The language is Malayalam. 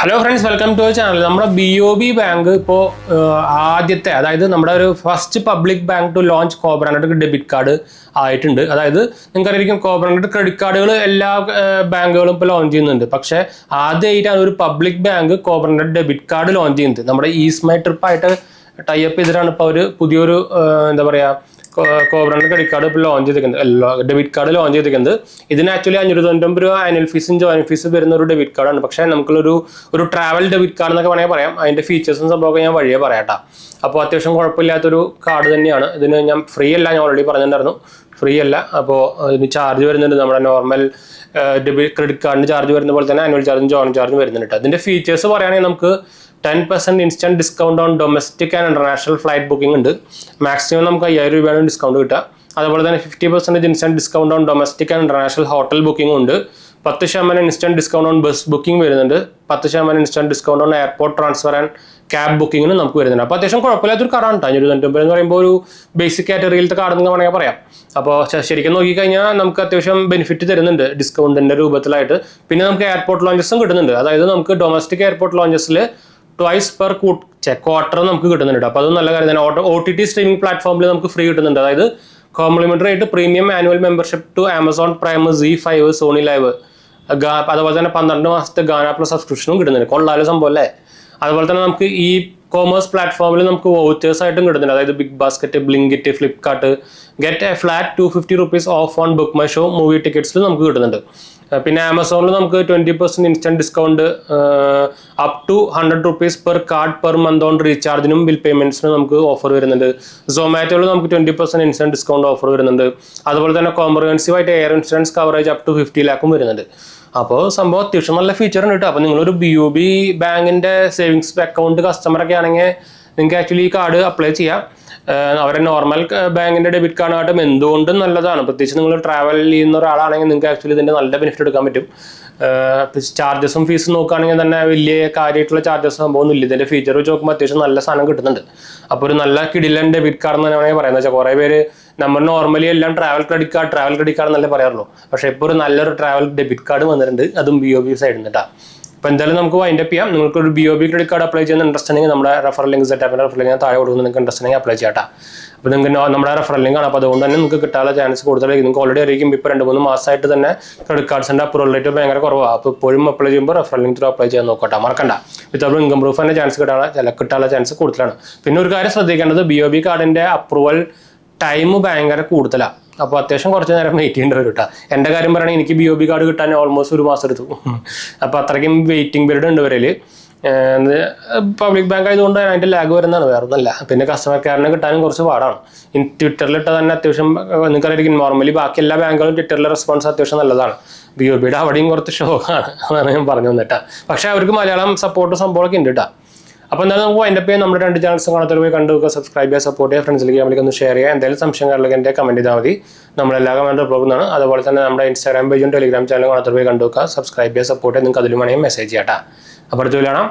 Hello friends, welcome to channel. നമ്മുടെ BOB ബാങ്ക് ഇപ്പോൾ ആദ്യത്തെ, അതായത് നമ്മുടെ ഒരു first public bank to launch cobrand debit card ആയിട്ടുണ്ട്. അതായത് നിങ്ങൾക്കറിയാം, കോബ്രാൻഡ് ക്രെഡിറ്റ് കാർഡുകൾ എല്ലാ ബാങ്കുകളും ഇപ്പോൾ ലോഞ്ച് ചെയ്യുന്നുണ്ട്. പക്ഷേ ആദ്യമായിട്ടാണ് ഒരു public bank cobrand debit card launch ചെയ്യുന്നത്. നമ്മുടെ ഈസ്മൈ ട്രിപ്പായിട്ട് ടൈപ്പ് ചെയ്തിട്ടാണ് ഇപ്പോൾ ഒരു പുതിയൊരു എന്താ പറയുക കോബ്രാൻഡ് ക്രെഡിറ്റ് കാർഡ് ഇപ്പോൾ ലോഞ്ച് ചെയ്തിരിക്കുന്നത്, ഡെബിറ്റ് കാർഡ് ലോഞ്ച് ചെയ്തിരിക്കുന്നത്. ഇതിന് ആക്ച്വലി 599 രൂപ ആനുവൽ ഫീസും ജോയിൻ ഫീസും വരുന്ന ഒരു ഡെബിറ്റ് കാർഡാണ്. പക്ഷേ നമുക്കൊരു ട്രാവൽ ഡെബിറ്റ് കാർഡ് എന്നൊക്കെ വേണമെങ്കിൽ പറയാം. അതിൻ്റെ ഫീച്ചേഴ്സും സംഭവമൊക്കെ ഞാൻ വഴിയേ പറയാട്ടോ. അപ്പോൾ അത്യാവശ്യം കുഴപ്പമില്ലാത്തൊരു കാർഡ് തന്നെയാണ്. ഇതിന് ഞാൻ ഫ്രീ അല്ല, ഞാൻ ഓൾറെഡി പറഞ്ഞിട്ടുണ്ടായിരുന്നു, ഫ്രീ അല്ല. അപ്പോൾ ഇതിന് ചാർജ് വരുന്നുണ്ട്. നമ്മുടെ നോർമൽ ഡെബിറ്റ് ക്രെഡിറ്റ് കാർഡിന് ചാർജ് വരുന്ന പോലെ തന്നെ ആനുവൽ ചാർജും ജോയിൻ ചാർജും വരുന്നുണ്ട്. അതിൻ്റെ ഫീച്ചേഴ്സ് പറയുകയാണെങ്കിൽ നമുക്ക് 10% instant discount on domestic and international flight booking ഉണ്ട്. മാക്സിമം നമുക്ക് 5000 രൂപയാണ് ഡിസ്കൗണ്ട് കിട്ടുക. അതുപോലെ തന്നെ 50% instant discount on domestic and international hotel booking ഉണ്ട്. 10% instant discount on bus booking വരുന്നുണ്ട്. 10% instant discount on airport transfer and cab ബുക്കിങ്ങിന് നമുക്ക് വരുന്നുണ്ട്. അപ്പോൾ അത്യാവശ്യം കുഴപ്പമില്ലാത്തൊരു കാർഡാണ് കേട്ടോ. 599 എന്ന് പറയുമ്പോൾ ഒരു ബേസിക് കാറ്റഗറിയിലത്തെ കാർഡ് എന്ന് വേണമെങ്കിൽ പറയാം. അപ്പോൾ ശരിക്കും നോക്കിക്കഴിഞ്ഞാൽ നമുക്ക് അത്യാവശ്യം ബെനിഫിറ്റ് തരുന്നുണ്ട് ഡിസ്കൗണ്ടിൻ്റെ രൂപത്തിലായിട്ട്. പിന്നെ നമുക്ക് എയർപോർട്ട് ലോഞ്ചസും കിട്ടുന്നുണ്ട്. അതായത് നമുക്ക് ഡൊമസ്റ്റിക് എയർപോർട്ട് ലോഞ്ചസിൽ ട്വൈസ് പെർ ക്വാർട്ടർ നമുക്ക് കിട്ടുന്നുണ്ട്. അപ്പോൾ അത് നല്ല കാര്യം തന്നെ. OTT സ്ട്രീമിംഗ് പ്ലാറ്റ്ഫോമിൽ നമുക്ക് ഫ്രീ കിട്ടുന്നുണ്ട്. അതായത് കോംപ്ലിമെന്ററി ആയിട്ട് premium annual membership to Amazon Prime, Z5, Sony LIV, അതുപോലെ തന്നെ 12 മാസത്തെ ഗാന പ്ലസ് സബ്സ്ക്രിപ്ഷനും കിട്ടുന്നുണ്ട്. കൊള്ളാലോ സംഭവം അല്ലേ. അതുപോലെ തന്നെ നമുക്ക് ഈ കോമേഴ്സ് പ്ലാറ്റ്ഫോമിൽ നമുക്ക് വൗച്ചേഴ്സ് ആയിട്ടും കിട്ടുന്നുണ്ട്. അതായത് Big Basket, Blinkit, Flipkart, get a flat 250 rupees off on Book My Show movie ടിക്കറ്റ്സിൽ നമുക്ക് കിട്ടുന്നുണ്ട്. പിന്നെ ആമസോണിൽ നമുക്ക് 20% instant discount up to 100 rupees per card per month on റീചാർജിനും ബിൽ പേയ്മെന്റ്സിനും നമുക്ക് ഓഫർ വരുന്നുണ്ട്. സൊമാറ്റോയിൽ നമുക്ക് 20% ഇൻസ്റ്റന്റ് ഡിസ്കൗണ്ട് ഓഫർ വരുന്നുണ്ട്. അതുപോലെ തന്നെ കോംപ്രഹെൻസീവ് ആയിട്ട് air insurance coverage up to 50 lakhs വരുന്നുണ്ട്. അപ്പോൾ സംഭവം അത്യാവശ്യം നല്ല ഫീച്ചർ ഉണ്ട് കേട്ടോ. അപ്പോൾ നിങ്ങളൊരു BOB ബാങ്കിൻ്റെ സേവിങ്സ് അക്കൗണ്ട് കസ്റ്റമറൊക്കെ ആണെങ്കിൽ നിങ്ങൾക്ക് ആക്ച്വലി ഈ കാർഡ് അപ്ലൈ ചെയ്യാം. അവരെ നോർമൽ ബാങ്കിൻ്റെ ഡെബിറ്റ് കാർഡായിട്ടും എന്തുകൊണ്ടും നല്ലതാണ്. പ്രത്യേകിച്ച് നിങ്ങൾ ട്രാവൽ ചെയ്യുന്ന ഒരാളാണെങ്കിൽ നിങ്ങൾക്ക് ആക്ച്വലി ഇതിൻ്റെ നല്ല ബെനിഫിറ്റ് എടുക്കാൻ പറ്റും. ചാർജസും ഫീസും നോക്കുകയാണെങ്കിൽ തന്നെ വലിയ കാര്യമായിട്ടുള്ള ചാർജസ് സംഭവമൊന്നും ഇല്ല. ഇതിൻ്റെ ഫീച്ചർ വെച്ച് നോക്കുമ്പോൾ അത്യാവശ്യം നല്ല സാധനം കിട്ടുന്നുണ്ട്. അപ്പോൾ ഒരു നല്ല കിടിലൻ ഡെബിറ്റ് കാർഡ് എന്ന് തന്നെയാണ് പറയുന്നത്. വെച്ചാൽ കുറേ പേര് നമ്മൾ നോർമലി എല്ലാം ട്രാവൽ ക്രെഡിറ്റ് കാർഡ് എന്നല്ലേ പറയാറുള്ളൂ. പക്ഷേ ഇപ്പോൾ ഒരു നല്ലൊരു ട്രാവൽ ഡെബിറ്റ് കാർഡ് വന്നിട്ടുണ്ട്, അതും BOB സൈഡിൽ നിന്ന് കേട്ടോ. അപ്പോൾ എന്തായാലും നമുക്ക് വൈൻഡ് അപ്പ് ചെയ്യാം. നിങ്ങൾക്ക് ഒരു BOB ക്രെഡിറ്റ് കാർഡ് അപ്ലൈ ചെയ്യുന്ന ഇൻട്രസ്റ്റ് ഉണ്ടെങ്കിൽ നമ്മുടെ റെഫറൽ ലിങ്ക് സെറ്റാപ്പിൻ്റെ റെഫറൽ ലിങ്ക് താഴെ കൊടുക്കുന്ന നിങ്ങൾക്ക് ഇൻട്രസ്റ്റ് ഉണ്ടെങ്കിൽ അപ്ലൈ ചെയ്യാം. അപ്പോൾ നിങ്ങൾക്ക് നമ്മുടെ റെഫറൽ ലിങ്ക് ആണ്. അപ്പോൾ അതുകൊണ്ട് തന്നെ നിങ്ങൾക്ക് കിട്ടാനുള്ള ചാൻസ് കൂടുതലായിരിക്കും. നിങ്ങൾക്ക് ഓൾറെഡി അറിയിക്കും ഇപ്പോൾ 2-3 മാസമായിട്ട് തന്നെ ക്രെഡിറ്റ് കാർഡ്സിൻ്റെ അപ്രൂവൽ റേറ്റ് ഭയങ്കര കുറവാണ്. അപ്പോൾ ഇപ്പോഴും അപ്ലൈ ചെയ്യുമ്പോൾ റെഫറൽ ലിങ്ക് ത്രൂ അപ്ലൈ ചെയ്യാൻ നോക്കട്ടെ, മറക്കണ്ട. വിത്തൗട്ട് ഇൻകം പ്രൂഫ് തന്നെ ചാൻസ് കിട്ടാനുള്ള ചാൻസ് കൂടുതലാണ്. പിന്നെ ഒരു കാര്യം ശ്രദ്ധിക്കേണ്ടത്, BOB കാർഡിൻ്റെ അപ്രൂവൽ ടൈം ഭയങ്കര കൂടുതലാണ്. അപ്പോൾ അത്യാവശ്യം കുറച്ച് നേരം വെയിറ്റ് ചെയ്യേണ്ടി വരും കേട്ടോ. എൻ്റെ കാര്യം പറയുകയാണെങ്കിൽ എനിക്ക് BOB കാർഡ് കിട്ടാൻ ഓൾമോസ്റ്റ് 1 മാസം എടുത്തു. അപ്പോൾ അത്രയ്ക്കും വെയിറ്റിംഗ് പീരീഡ് ഉണ്ട് വരല്. പബ്ലിക് ബാങ്ക് ആയതുകൊണ്ട് അതിൻ്റെ ലാഗ് വരുന്നതാണ്, വേറെ ഒന്നല്ല. പിന്നെ കസ്റ്റമർ കെയറിനെ കിട്ടാനും കുറച്ച് പാടാണ്. ട്വിറ്ററിലിട്ട് തന്നെ അത്യാവശ്യം നിങ്ങൾക്കറിയാം, നോർമലി ബാക്കി എല്ലാ ബാങ്കുകളും ട്വിറ്ററിലെ റെസ്പോൺസ് അത്യാവശ്യം നല്ലതാണ്. BOBയുടെ അവിടെയും കുറച്ച് ഷോക്കാണ്, അതാണ് ഞാൻ പറഞ്ഞു തന്നിട്ടാ. പക്ഷേ അവർക്ക് മലയാളം സപ്പോർട്ട് സംഭവമൊക്കെ ഉണ്ട് കേട്ടോ. അപ്പോൾ എന്തായാലും നമുക്ക് വൈൻഡ് അപ്പ് ചെയ്യാൻ. നമ്മുടെ 2 ചാനൽസും കാണാത്തവർ പോയി കണ്ടു നോക്കുക, സബ്സ്ക്രൈബ് ചെയ്യുക, സപ്പോർട്ട് ചെയ്യുക, ഫ്രണ്ട്സിലേക്ക് നമ്മൾക്ക് ഒന്ന് ഷെയർ ചെയ്യുക. എന്തെങ്കിലും സംശയം കാര്യങ്ങളൊക്കെ എൻ്റെ കമൻറ്റ് ചെയ്താൽ മതി. നമ്മളെല്ലാ കമൻറ്റും പോകുന്നതാണ്. അതുപോലെ തന്നെ നമ്മുടെ ഇൻസ്റ്റാഗ്രാം പേജും ടെലിഗ്രാം ചാനലും കാണാത്തവർ പോയി കണ്ടു നോക്കുക, സബ്സ്ക്രൈബ് ചെയ്യുക, സപ്പോർട്ട് ചെയ്യുക. നിങ്ങൾക്ക് അതിലും വേണമെങ്കിൽ മെസ്സേജ് ചെയ്യാം കേട്ടോ. അപ്പോൾ അടുത്ത് കാണാം.